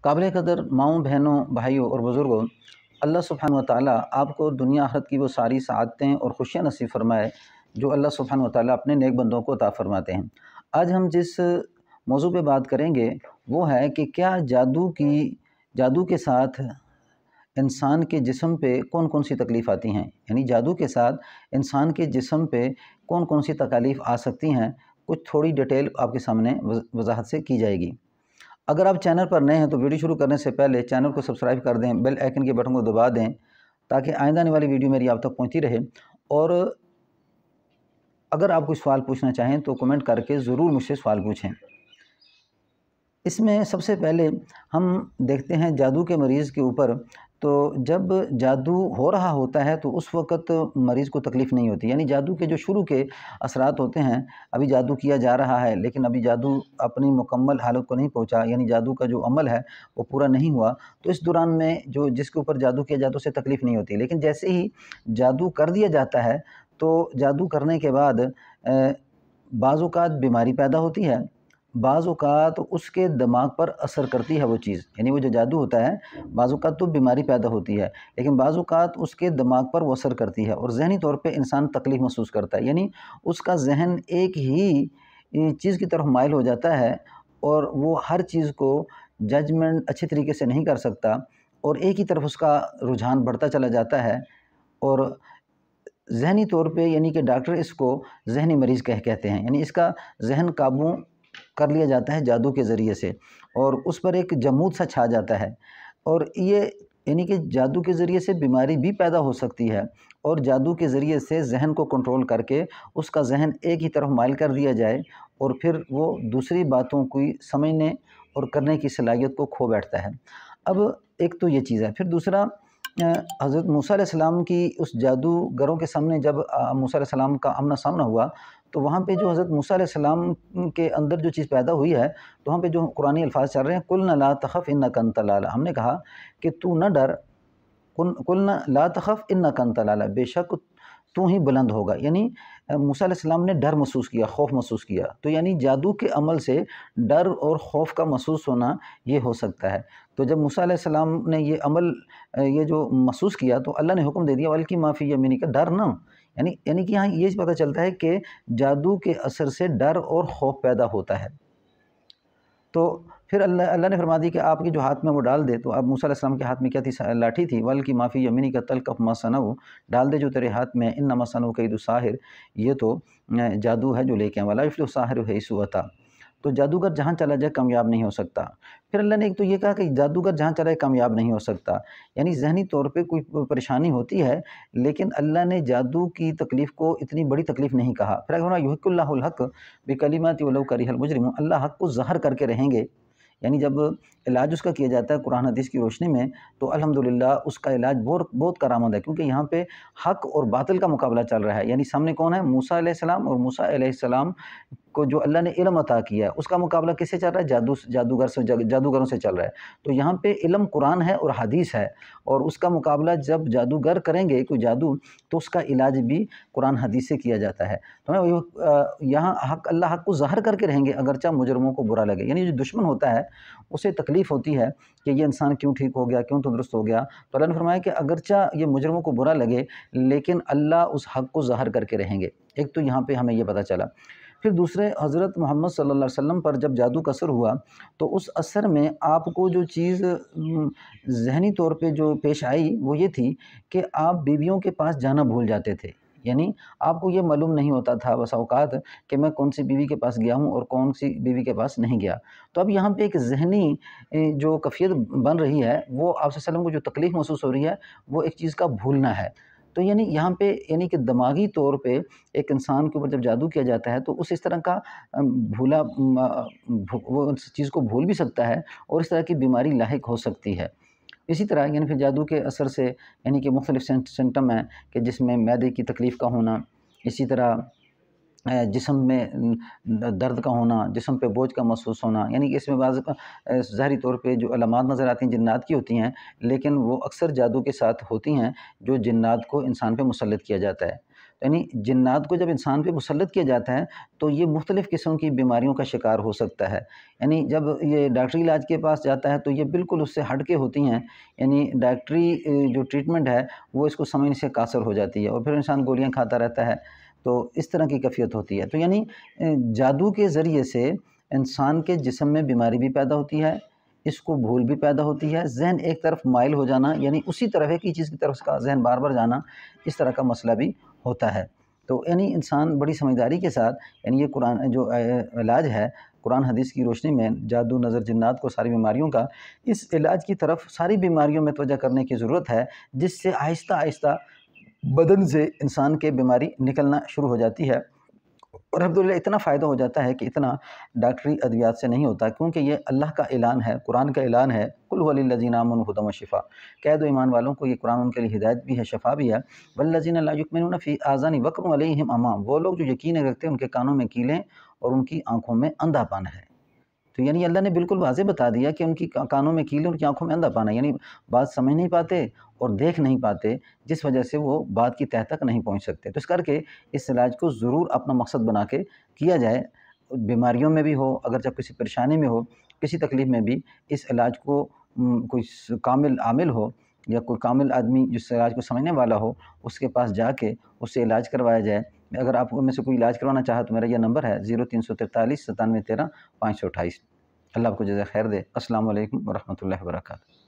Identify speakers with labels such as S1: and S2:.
S1: قابل قدر ماؤں، بہنوں، بھائیوں اور بزرگوں، اللہ سبحانہ و تعالیٰ آپ کو دنیا آخرت کی وہ ساری سعادتیں اور خوشیاں نصیب فرمائے جو اللہ سبحانہ و تعالیٰ اپنے نیک بندوں کو عطا فرماتے ہیں۔ آج ہم جس موضوع پہ بات کریں گے وہ ہے کہ کیا جادو کے ساتھ انسان کے جسم پہ کون کون سی تکلیف آتی ہیں، یعنی جادو کے ساتھ انسان کے جسم پہ کون کون سی تکالیف آ سکتی ہیں، کچھ تھوڑی ڈیٹیل آپ کے سامنے وضاحت سے کی جائے گی۔ اگر آپ چینل پر نئے ہیں تو ویڈیو شروع کرنے سے پہلے چینل کو سبسکرائب کر دیں، بیل آئیکن کے بٹن کو دبا دیں تاکہ آئندہ آنے والی ویڈیو میری آپ تک پہنچتی رہے۔ اور اگر آپ کوئی سوال پوچھنا چاہیں تو کمنٹ کر کے ضرور مجھ سے سوال پوچھیں۔ اس میں سب سے پہلے ہم دیکھتے ہیں جادو کے مریض کے اوپر، تو جب جادو ہو رہا ہوتا ہے تو اس وقت مریض کو تکلیف نہیں ہوتی، یعنی جادو کے جو شروع کے اثرات ہوتے ہیں، ابھی جادو کیا جا رہا ہے لیکن ابھی جادو اپنی مکمل حالت کو نہیں پہنچا، یعنی جادو کا جو عمل ہے وہ پورا نہیں ہوا، تو اس دوران میں جس کے اوپر جادو کیا جاتا ہے اسے تکلیف نہیں ہوتی۔ لیکن جیسے ہی جادو کر دیا جاتا ہے تو جادو کرنے کے بعد بعض اوقات بیماری پیدا ہوتی ہے، بعض اوقات اس کے دماغ پر اثر کرتی ہے وہ چیز، یعنی وہ جو جادو ہوتا ہے بعض اوقات تو بیماری پیدا ہوتی ہے لیکن بعض اوقات اس کے دماغ پر وہ اثر کرتی ہے اور ذہنی طور پہ انسان تکلیف محسوس کرتا ہے، یعنی اس کا ذہن ایک ہی چیز کی طرف مائل ہو جاتا ہے اور وہ ہر چیز کو ججمنٹ اچھے طریقے سے نہیں کر سکتا اور ایک ہی طرف اس کا رجحان بڑھتا چلا جاتا ہے، اور ذہنی طور پہ یعنی کہ ڈاکٹر اس کو ذہنی مریض کہتے ہیں، یعنی اس کا ذہن قابو کر لیا جاتا ہے جادو کے ذریعے سے اور اس پر ایک جمود سا چھا جاتا ہے، اور یہ یعنی کہ جادو کے ذریعے سے بیماری بھی پیدا ہو سکتی ہے، اور جادو کے ذریعے سے ذہن کو کنٹرول کر کے اس کا ذہن ایک ہی طرف مائل کر دیا جائے اور پھر وہ دوسری باتوں کو سمجھنے اور کرنے کی صلاحیت کو کھو بیٹھتا ہے۔ اب ایک تو یہ چیز ہے، پھر دوسرا حضرت موسیٰ علیہ السلام کی اس جادوگروں کے سامنے جب موسیٰ علیہ السلام کا آمنا سامنا ہوا تو وہاں پہ جو حضرت موسیٰ علیہ السلام کے اندر جو چیز پیدا ہوئی ہے، تو وہاں پہ جو قرآنی الفاظ چل رہے ہیں، قُلْنَا لَا تَخَفْ إِنَّكَ أَنْتَ الْأَعْلَىٰ، ہم نے کہا کہ تو نہ ڈر، قُلْنَا لَا تَخَفْ إِنَّكَ أَنْتَ الْأَعْلَىٰ، بے شک تو ہی بلند ہوگا، یعنی موسیٰ علیہ السلام نے ڈر محسوس کیا، خوف محسوس کیا، تو یعنی جادو کے عمل سے ڈر اور خوف کا محسوس ہونا یہ ہو سکتا ہے۔ تو جب موسیٰ علیہ السلام نے یہ عمل یہ جو محسوس کیا تو اللہ نے حکم دے دیا وَأَلْقِ مَا فِي يَمِينِكَ، ڈر نہ، یعنی کہ یہاں یہ پتہ چلتا ہے کہ جادو کے اثر سے ڈر اور خوف پیدا ہوتا ہے۔ تو پھر اللہ نے فرما دی کہ آپ کے جو ہاتھ میں وہ ڈال دے، تو اب موسیٰ علیہ السلام کے ہاتھ میں کیا تھی؟ لاٹھی تھی۔ وَأَلْقِ مَا فِي يَمِينِكَ تَلْقَفْ مَا صَنَعُوا، ڈال دے جو تیرے ہاتھ میں، إِنَّمَا صَنَعُوا كَيْدُ سَاحِرٍ، یہ تو جادو ہے جو لے کے آئے، وَلَا يُفْلِحُ السَّاحِرُ حَيْثُ أَتَىٰ، تو جادوگر جہاں چلا جائے کامیاب نہیں ہو سکتا۔ پھر اللہ نے ایک تو یہ کہا کہ جادوگر جہاں چلا جائے کامیاب نہیں ہو سکتا، یعنی ذہنی طور پہ کوئی پریشانی ہوتی ہے لیکن اللہ نے جادو کی تکلیف کو اتنی بڑی تکلیف نہیں کہا۔ پھر اگر يُحِقُّ اللَّهُ الْحَقَّ بِكَلِمَاتِهِ وَلَوْ كَرِهَ الْمُجْرِمُونَ، اللہ حق کو ظاہر کر کے رہیں گے، یعنی جب علاج اس کا کیا جاتا ہے قرآن حدیث کی روشنی میں تو الحمدللہ اس کا علاج بہت کارآمد ہے، کیونکہ یہاں پہ حق اور باطل کا مقابلہ چل رہا ہے، یعنی سامنے کون ہے؟ موسیٰ علیہ السلام، اور موسیٰ علیہ السلام کو جو اللہ نے علم عطا کیا ہے اس کا مقابلہ کس سے چل رہا ہے؟ جادوگروں سے چل رہا ہے۔ تو یہاں پہ علم قرآن ہے اور حدیث ہے، اور اس کا مقابلہ جب جادوگر کریں گے کوئی جادو تو اس کا علاج بھی قرآن حدیث سے کیا جاتا ہے۔ تو یہاں اللہ حق کو ظاہر کر کے رہیں گے اگرچہ مجرموں کو برا لگے، یعنی جو دشمن ہوتا ہے اسے تکلیف ہوتی ہے کہ یہ انسان کیوں ٹھیک ہو گیا، کیوں تندرست ہو گیا، تو اللہ نے فرمایا کہ اگرچہ یہ مجرموں کو برا لگے لیکن اللہ اس حق کو ظاہر کر کے رہیں گے۔ ایک تو یہاں پہ ہمیں یہ پتہ چلا۔ پھر دوسرے حضرت محمد صلی اللہ علیہ وسلم پر جب جادو کا اثر ہوا تو اس اثر میں آپ کو جو چیز ذہنی طور پہ جو پیش آئی وہ یہ تھی کہ آپ بیویوں کے پاس جانا بھول جاتے تھے، یعنی آپ کو یہ معلوم نہیں ہوتا تھا بس اوقات کہ میں کون سی بیوی کے پاس گیا ہوں اور کون سی بیوی کے پاس نہیں گیا۔ تو اب یہاں پہ ایک ذہنی جو کیفیت بن رہی ہے وہ آپ صلی اللہ علیہ وسلم کو جو تکلیف محسوس ہو رہی ہے وہ ایک چیز کا بھولنا ہے۔ تو یعنی یہاں پہ یعنی کہ دماغی طور پہ ایک انسان کے اوپر جب جادو کیا جاتا ہے تو اس طرح کا وہ اس چیز کو بھول بھی سکتا ہے اور اس طرح کی بیماری لاحق ہو سکتی ہے۔ اسی طرح یعنی پھر جادو کے اثر سے یعنی کہ مختلف سمٹم ہیں کہ جس میں معدے کی تکلیف کا ہونا، اسی طرح جسم میں درد کا ہونا، جسم پہ بوجھ کا محسوس ہونا، یعنی کہ اس میں بعض ظاہری طور پہ جو علامات نظر آتی ہیں جنات کی ہوتی ہیں لیکن وہ اکثر جادو کے ساتھ ہوتی ہیں جو جنات کو انسان پہ مسلط کیا جاتا ہے۔ یعنی جنات کو جب انسان پہ مسلط کیا جاتا ہے تو یہ مختلف قسم کی بیماریوں کا شکار ہو سکتا ہے۔ یعنی جب یہ ڈاکٹری علاج کے پاس جاتا ہے تو یہ بالکل اس سے ہٹ کے ہوتی ہیں، یعنی ڈاکٹری جو ٹریٹمنٹ ہے وہ اس کو سمجھنے سے قاصر ہو جاتی ہے اور پھر انسان گولیاں کھاتا رہتا ہے، تو اس طرح کی کیفیت ہوتی ہے۔ تو یعنی جادو کے ذریعے سے انسان کے جسم میں بیماری بھی پیدا ہوتی ہے، اس کو بھول بھی پیدا ہوتی ہے، ذہن ایک طرف مائل ہو جانا، یعنی اسی طرح ایک ہی چیز کی طرف اس کا ذہن بار بار جانا، اس طرح کا مسئلہ بھی ہوتا ہے۔ تو یعنی انسان بڑی سمجھداری کے ساتھ، یعنی یہ قرآن جو علاج ہے قرآن حدیث کی روشنی میں، جادو، نظر، جنات کو، ساری بیماریوں کا، اس علاج کی طرف ساری بیماریوں میں توجہ کرنے کی ضرورت ہے، جس سے آہستہ آہستہ بدن سے انسان کے بیماری نکلنا شروع ہو جاتی ہے، اور الحمدللہ اتنا فائدہ ہو جاتا ہے کہ اتنا ڈاکٹری ادویات سے نہیں ہوتا، کیونکہ یہ اللہ کا اعلان ہے، قرآن کا اعلان ہے، قل هو للذین آمنوا ھدی وشفاء، کہہ دو ایمان والوں کو یہ قرآن ان کے لیے ہدایت بھی ہے، شفا بھی ہے، والذین لا یؤمنون فی آذان وقر علیہم عمی، وہ لوگ جو یقین رکھتے ہیں ان کے کانوں میں کیلیں اور ان کی آنکھوں میں اندھا پن ہے۔ تو یعنی اللہ نے بالکل واضح بتا دیا کہ ان کی کانوں میں کیلیں، ان کی آنکھوں میں اندھا پن ہے، یعنی بات سمجھ نہیں پاتے اور دیکھ نہیں پاتے، جس وجہ سے وہ بات کی تہہ تک نہیں پہنچ سکتے۔ تو اس کر کے اس علاج کو ضرور اپنا مقصد بنا کے کیا جائے، بیماریوں میں بھی ہو، اگر جب کسی پریشانی میں ہو، کسی تکلیف میں بھی، اس علاج کو کوئی کامل عامل ہو یا کوئی کامل آدمی جس علاج کو سمجھنے والا ہو، اس کے پاس جا کے اس سے علاج کروایا جائے۔ اگر آپ میں سے کوئی علاج کروانا چاہے تو میرا یہ نمبر ہے 0343 9713 528۔ اللہ آپ کو جزائے خیر دے۔ السلام علیکم ورحمۃ اللہ وبرکاتہ۔